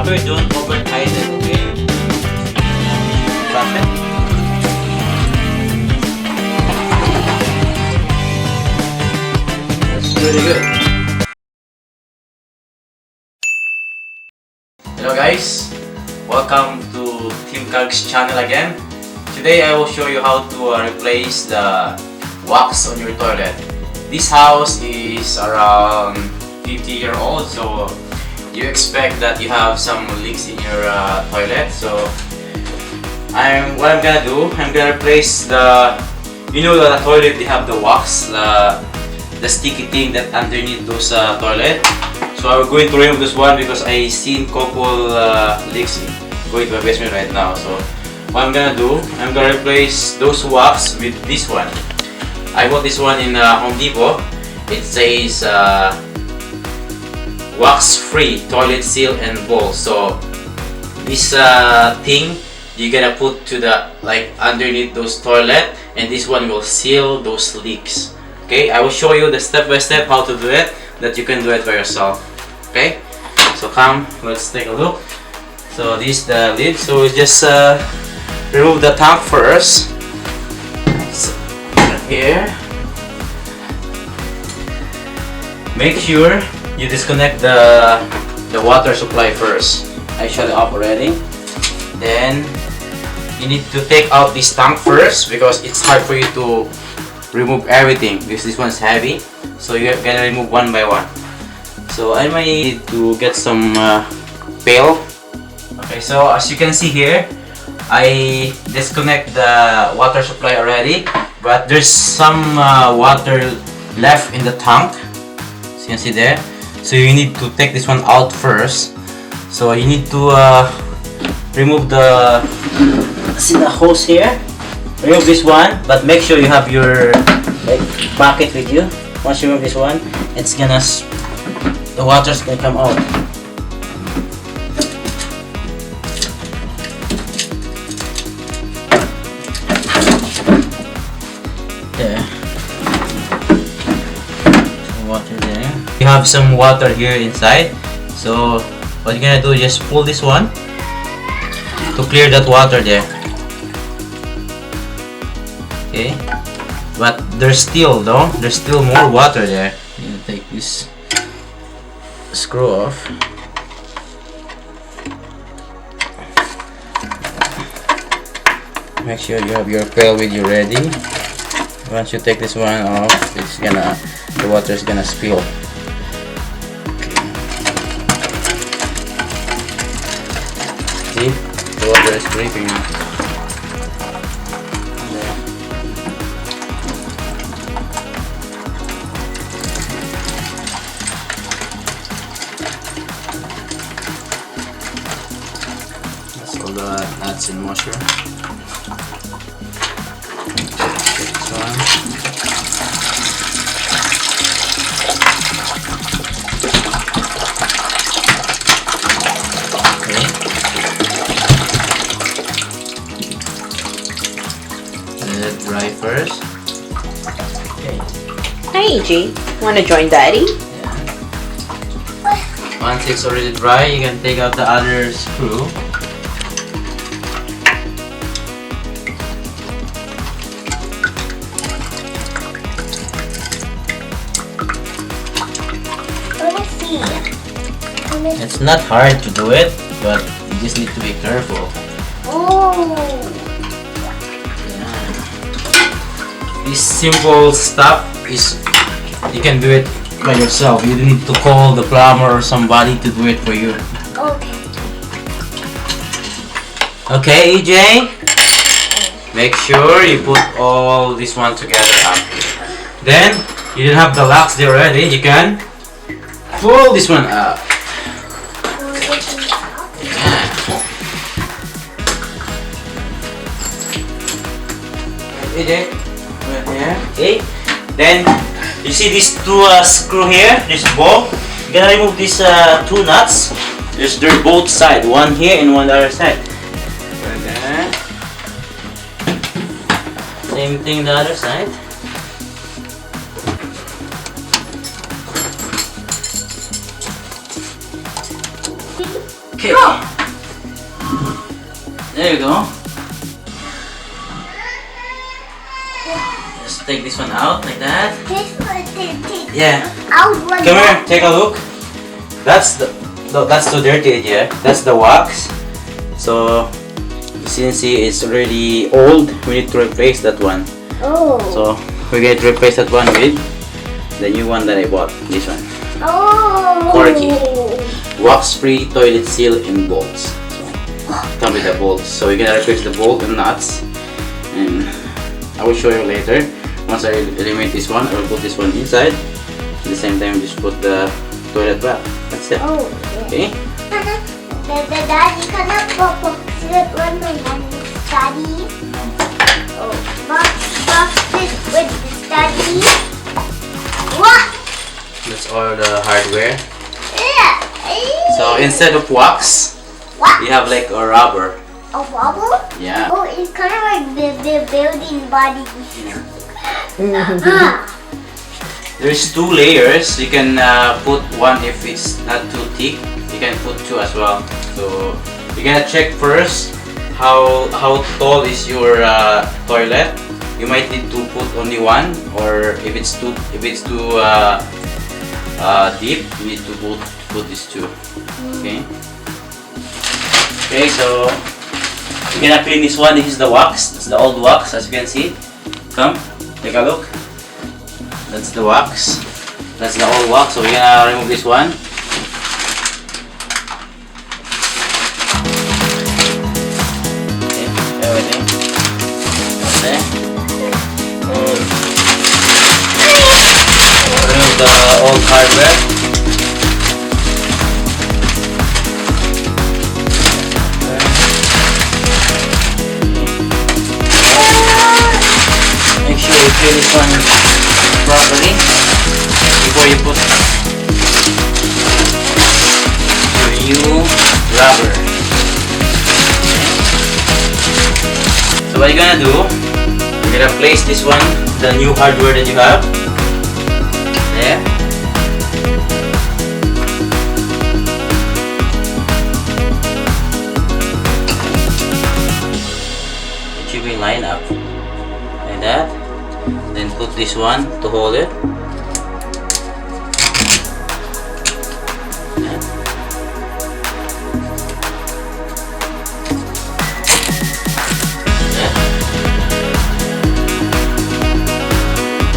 Rubber, don't over tight it, okay? Got it? That's really good. Hello guys, welcome to Team Cagz channel again. Today I will show you how to replace the wax on your toilet. This house is around 50-year-old, so you expect that you have some leaks in your toilet. So what I'm gonna do, I'm gonna replace the, you know, the toilet, they have the wax, the sticky thing that underneath those toilet. So I'm going to remove this one because I seen couple leaks going to my basement right now. So what I'm gonna do, I'm gonna replace those wax with this one. I bought this one in Home Depot. It says wax-free toilet seal and bowl. So this thing you're gonna put to the underneath those toilet, and this one will seal those leaks. Okay, I will show you the step by step how to do it, that you can do it by yourself. Okay, so come, let's take a look. So this is the lid. So we just remove the tank first. So, here, make sure you disconnect the water supply first. I shut it off already. Then you need to take out this tank first because it's hard for you to remove everything because this one's heavy. So you're gonna remove one by one. So I might need to get some pail. Okay, so as you can see here, I disconnect the water supply already, but there's some water left in the tank. So you can see there. So you need to take this one out first. So you need to remove the hose here. Remove this one, but make sure you have your bucket with you. Once you remove this one, it's gonna, the water's gonna come out. There. Water there. You have some water here inside. So what you're gonna do is just pull this one to clear that water there. Okay, but there's still more water there. I'm gonna take this screw off. Make sure you have your pail with you ready. Once you take this one off, the water is gonna spill. See, the water is dripping. That's all the nuts and washer. This one. Dry first. Okay. Hi EJ, wanna join Daddy? Yeah. Once it's already dry, you can take out the other screw. Let me see. It's not hard to do it, but you just need to be careful. Oh. This simple stuff is, you can do it by yourself. You don't need to call the plumber or somebody to do it for you. Okay. Okay, EJ? Make sure you put all this one together up. Then, you don't have the locks there already. You can pull this one up. EJ? Okay, then you see these two screw here, this ball. You're gonna remove these two nuts. They're both side, one here and one the other side. Same thing the other side. Okay. There you go. Just take this one out like that. Yeah. Come here, take a look. That's that's too dirty, yeah. That's the wax. So since it's already old, we need to replace that one. Oh. So we're going to replace that one with the new one that I bought. This one. Oh. Corky. Wax-free toilet seal and bolts. So, come with the bolts. So we're gonna replace the bolt and nuts, and I will show you later. Once I eliminate this one, I will put this one inside. At the same time, just put the toilet back. That's it. Oh. Okay. The daddy cannot box it when my daddy. Oh, box it with the daddy. What? That's all the hardware. Yeah. So instead of wax, What? you have like a rubber. A wobble? Yeah. Oh, it's kind of like the building body. There's 2 layers. You can put one if it's not too thick. You can put 2 as well. So you're gonna check first how tall is your toilet. You might need to put only one, or if it's too deep, you need to put these 2. Okay. Okay, so we're gonna clean this one. This is the wax. That's the old wax, as you can see. Come, take a look. That's the wax. That's the old wax. So we're gonna remove this one. Okay, everything. Okay. Remove the old hardware. Make sure you clean this one properly before you put your new rubber. So what you're gonna do, you're gonna place this one, the new hardware that you have, there. It should be lined up like that. Then put this one to hold it.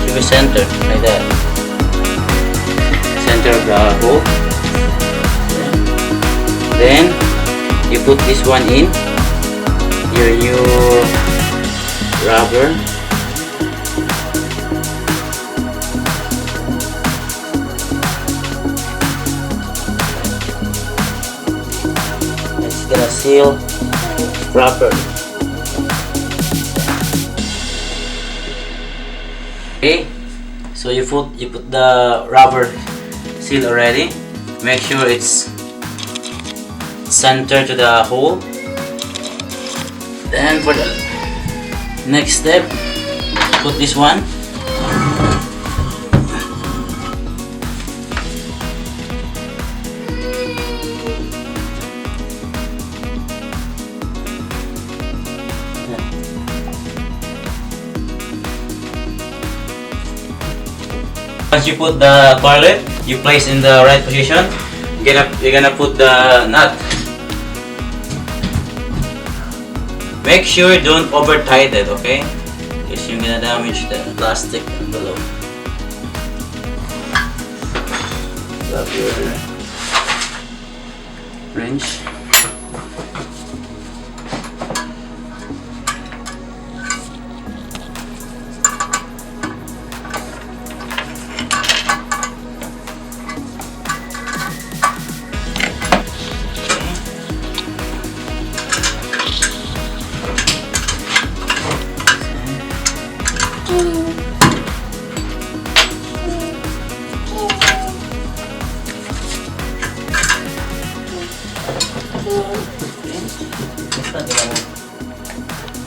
Should be centered like that. Center of the hole. Then you put this one in your new rubber. It's gonna seal properly. Okay, so you put the rubber seal already. Make sure it's centered to the hole. Then for the next step, put this one. Once you put the toilet, you place in the right position. You're gonna put the nut. Make sure don't over tight it, okay? Because you're gonna damage the plastic below. Grab your wrench.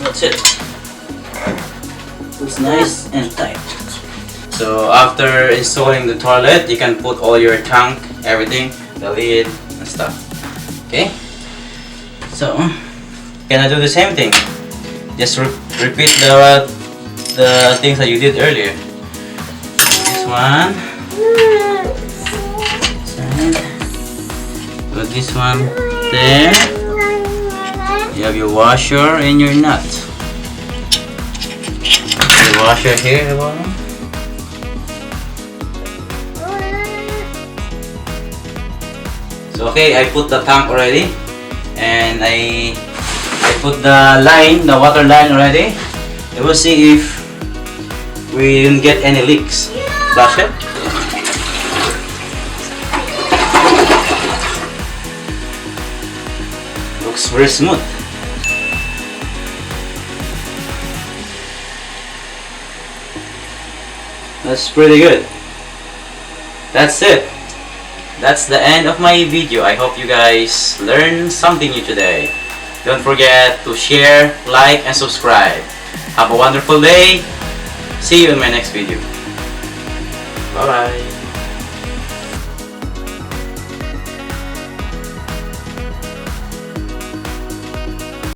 That's it. It's nice and tight. So after installing the toilet, you can put all your tank, everything, the lid and stuff. Okay? So, gonna do the same thing. Just repeat the things that you did earlier. This one. Put this one there. You have your washer and your nut. The washer here, the bottom. So okay, I put the tank already, and I put the line, the water line already. And we'll see if we didn't get any leaks. Flush it. Looks very smooth. That's pretty good. That's it. That's the end of my video. I hope you guys learned something new today. Don't forget to share, like, and subscribe. Have a wonderful day. See you in my next video. Bye bye.